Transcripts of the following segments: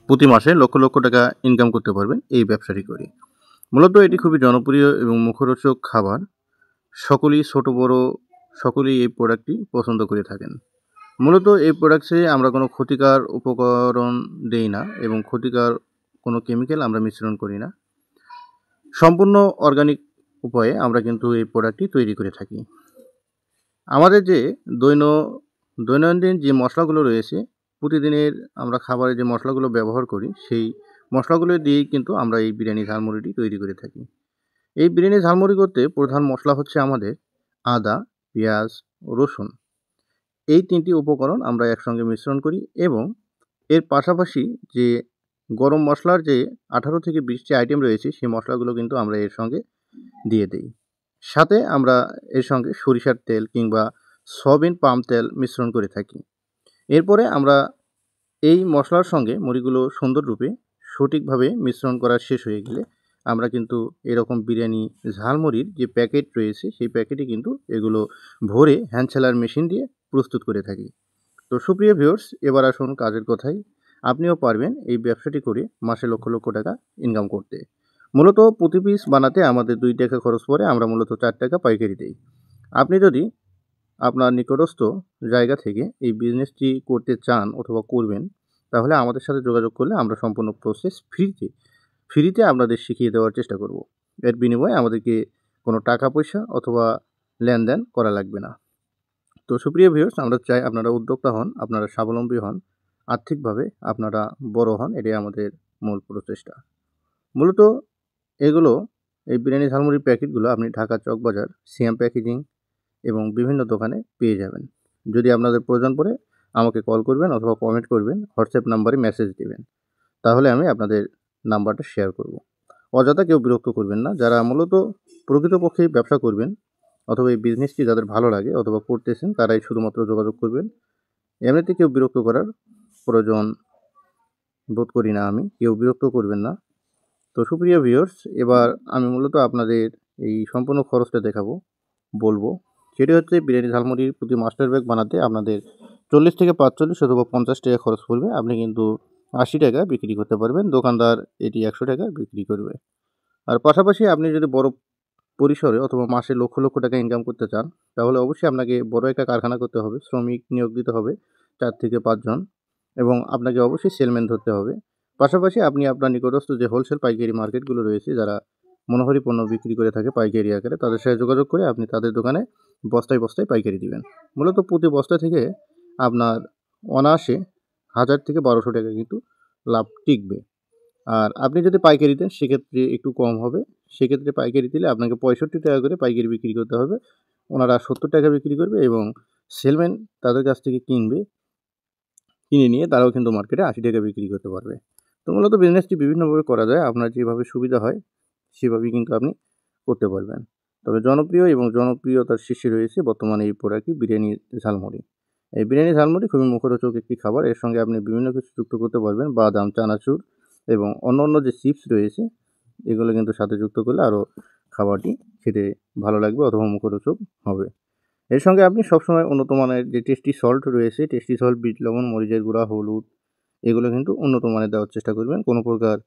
প্রতি মাসে লক্ষ লক্ষ টাকা ইনকাম করতে পারবেন এই ব্যবসাটি করে। মূলত এটি খুবই জনপ্রিয় এবং মুখরোচক খাবার। সকলেই ছোট বড় সকলেই এই প্রোডাক্টটি পছন্দ করে থাকেন। মূলত এই প্রোডাক্টসে আমরা কোনো ক্ষতিকর উপকরণ দেই না এবং ক্ষতিকর কোনো কেমিক্যাল আমরা মিশ্রণ করি না। সম্পূর্ণ অর্গানিক উপায়ে আমরা কিন্তু এই প্রোডাক্টটি তৈরি করে থাকি। আমাদের যে দৈনন্দিন যে মশলাগুলো রয়েছে, প্রতিদিনের আমরা খাবারে যে মশলাগুলো ব্যবহার করি, সেই মশলাগুলো দিয়েই কিন্তু আমরা এই বিরিয়ানি ঝালমুড়িটি তৈরি করে থাকি। এই বিরিয়ানি ঝালমুড়ি করতে প্রধান মশলা হচ্ছে আমাদের আদা, পেঁয়াজ, রসুন। এই 3টি উপকরণ আমরা একসঙ্গে মিশ্রণ করি এবং এর পাশাপাশি যে গরম মশলার যে 18 থেকে 20টি আইটেম রয়েছে, সেই মশলাগুলো কিন্তু আমরা এর সঙ্গে দিয়ে দিই। সাথে আমরা এর সঙ্গে সরিষার তেল কিংবা সয়াবিন পাম তেল মিশ্রণ করে থাকি। এরপরে আমরা এই মশলার সঙ্গে মুড়িগুলো সুন্দররূপে সঠিকভাবে মিশ্রণ করা শেষ হয়ে গেলে আমরা কিন্তু এরকম বিরিয়ানি ঝালমুড়ির যে প্যাকেট রয়েছে, সেই প্যাকেটে কিন্তু এগুলো ভরে হ্যান্ড সেলার মেশিন দিয়ে প্রস্তুত করে থাকি। তো সুপ্রিয় ভিউয়ার্স, এবার আসুন কাজের কথায়। আপনিও পারবেন এই ব্যবসাটি করে মাসে লক্ষ লক্ষ টাকা ইনকাম করতে। মূলত প্রতি পিস বানাতে আমাদের 2 টাকা খরচ পড়ে, আমরা মূলত 4 টাকা পাইকারি দেই। আপনি যদি আপনার নিকটস্থ জায়গা থেকে এই বিজনেসটি করতে চান অথবা করবেন, তাহলে আমাদের সাথে যোগাযোগ করলে আমরা সম্পূর্ণ প্রসেস ফ্রিতে আপনাদের শিখিয়ে দেওয়ার চেষ্টা করব। এর বিনিময়ে আমাদেরকে কোনো টাকা পয়সা অথবা লেনদেন করা লাগবে না। তো সুপ্রিয় ভিউয়ার্স, আমরা চাই আপনারা উদ্যোক্তা হন, আপনারা স্বাবলম্বী হন, আর্থিকভাবে আপনারা বড় হন। এটাই আমাদের মূল প্রচেষ্টা। মূলত এগুলো এই বিরিয়ানি ঝালমুড়ির প্যাকেটগুলো আপনি ঢাকা চকবাজার, সিয়াম প্যাকেজিং এবং বিভিন্ন দোকানে পেয়ে যাবেন। যদি আপনাদের প্রয়োজন পড়ে আমাকে কল করবেন অথবা কমেন্ট করবেন, হোয়াটসঅ্যাপ নাম্বারে মেসেজ দেবেন। তাহলে আমি আপনাদের নাম্বারটা শেয়ার করব। অযথা কেউ বিরক্ত করবেন না। যারা মূলত প্রকৃতপক্ষে ব্যবসা করবেন অথবা এই বিজনেসটি যাদের ভালো লাগে অথবা করতেছেন, তারাই শুধুমাত্র যোগাযোগ করবেন। এমনিতে কেউ বিরক্ত করার প্রয়োজন বোধ করি না আমি। কেউ বিরক্ত করবেন না। তো সুপ্রিয় ভিউয়ার্স, এবার আমি মূলত আপনাদের এই সম্পূর্ণ খরচটা বলবো। সেটি হচ্ছে বিরিয়ানি ঝালমুড়ির প্রতি মাস্টার ব্যাগ বানাতে আপনাদের 40 থেকে 45 অথবা 50 টাকা খরচ পড়বে। আপনি কিন্তু 80 টাকা বিক্রি করতে পারবেন। দোকানদার এটি 100 টাকা বিক্রি করবে। আর পাশাপাশি আপনি যদি বড় পরিসরে অথবা মাসে লক্ষ লক্ষ টাকা ইনকাম করতে চান, তাহলে অবশ্যই আপনাকে বড় একটা কারখানা করতে হবে। শ্রমিক নিয়োগ দিতে হবে 4 থেকে 5 জন এবং আপনাকে অবশ্যই সেলম্যান ধরতে হবে। পাশাপাশি আপনি আপনার নিকটস্থ যে হোলসেল পাইকারি মার্কেটগুলো রয়েছে, যারা মনোহারি পণ্য বিক্রি করে থাকে পাইকারি আকারে, তাদের সাথে যোগাযোগ করে আপনি তাদের দোকানে বস্তায় বস্তায় পাইকারি দিবেন। মূলত প্রতি বস্তা থেকে আপনার অনায়াসে 1000 থেকে 1200 টাকা কিন্তু লাভ টিকবে। আর আপনি যদি পাইকারি দেন সেক্ষেত্রে একটু কম হবে। সেক্ষেত্রে পাইকারি দিলে আপনাকে 65 টাকা করে পাইকারি বিক্রি করতে হবে। ওনারা 70 টাকা বিক্রি করবে এবং সেলম্যান তাদের কাছ থেকে কিনে নিয়ে তারাও কিন্তু মার্কেটে 80 টাকা বিক্রি করতে পারবে। তো মূলত বিজনেসটি বিভিন্নভাবে করা যায়। আপনার যেভাবে সুবিধা হয় সেভাবেই কিন্তু আপনি করতে পারবেন। তবে জনপ্রিয় এবং জনপ্রিয়তার শীর্ষে রয়েছে বর্তমানে এই প্রোডাক্টটি বিরিয়ানি ঝালমুড়ি। এই বিরিয়ানি ঝালমুড়ি খুবই মুখরোচক একটি খাবার। এর সঙ্গে আপনি বিভিন্ন কিছু যুক্ত করতে পারবেন। বাদাম, চানাচুর এবং অন্য যে চিপস রয়েছে, এগুলো কিন্তু সাথে যুক্ত করলে আরও খাবারটি খেতে ভালো লাগবে অথবা মুখরোচক হবে। এর সঙ্গে আপনি সবসময় উন্নত মানের যে টেস্টি সল্ট রয়েছে, টেস্টি সল্ট, বিট লবণ, মরিচের গুঁড়া, হলুদ, এগুলো কিন্তু উন্নত মানের দেওয়ার চেষ্টা করবেন। কোনো প্রকার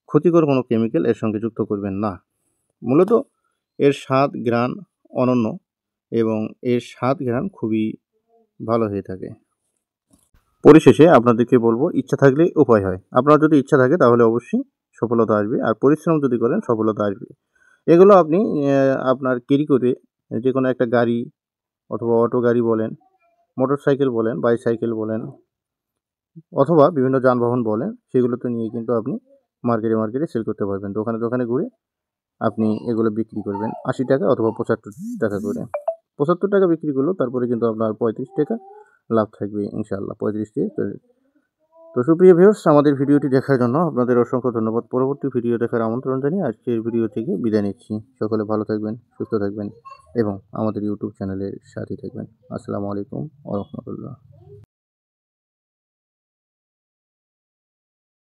ক্ষতিকর কোনো কেমিক্যাল এর সঙ্গে যুক্ত করবেন না। মূলত এর স্বাদ ঘ্রাণ অনন্য এবং এর স্বাদ ঘ্রাণ খুবই ভালো হয়ে থাকে। পরিশেষে আপনাদেরকে বলবো, ইচ্ছা থাকলে উপায় হয়। আপনার যদি ইচ্ছা থাকে তাহলে অবশ্যই সফলতা আসবে, আর পরিশ্রম যদি করেন সফলতা আসবে। এগুলো আপনি আপনার ক্যারি করে যে কোনো একটা গাড়ি অথবা অটো গাড়ি বলেন, মোটরসাইকেল বলেন, বাইসাইকেল বলেন অথবা বিভিন্ন যানবাহন বলেন, সেগুলোতে নিয়ে কিন্তু আপনি মার্কেটে সেল করতে পারবেন। দোকানে ঘুরে আপনি এগুলো বিক্রি করবেন 80 টাকা অথবা 75 টাকা করে। 75 টাকা বিক্রি করলেও তারপরে কিন্তু আপনার 35 টাকা লাভ থাকবে ইনশাআল্লাহ, 35 থেকে। তো সুপ্রিয় ভিউয়ার্স, আমাদের ভিডিওটি দেখার জন্য আপনাদের অসংখ্য ধন্যবাদ। পরবর্তী ভিডিও দেখার আমন্ত্রণ জানিয়ে আজকের ভিডিও থেকে বিদায় নিচ্ছি। সকলে ভালো থাকবেন, সুস্থ থাকবেন এবং আমাদের ইউটিউব চ্যানেলের সাথে থাকবেন। আসসালামু আলাইকুম ওয়া রাহমাতুল্লাহ।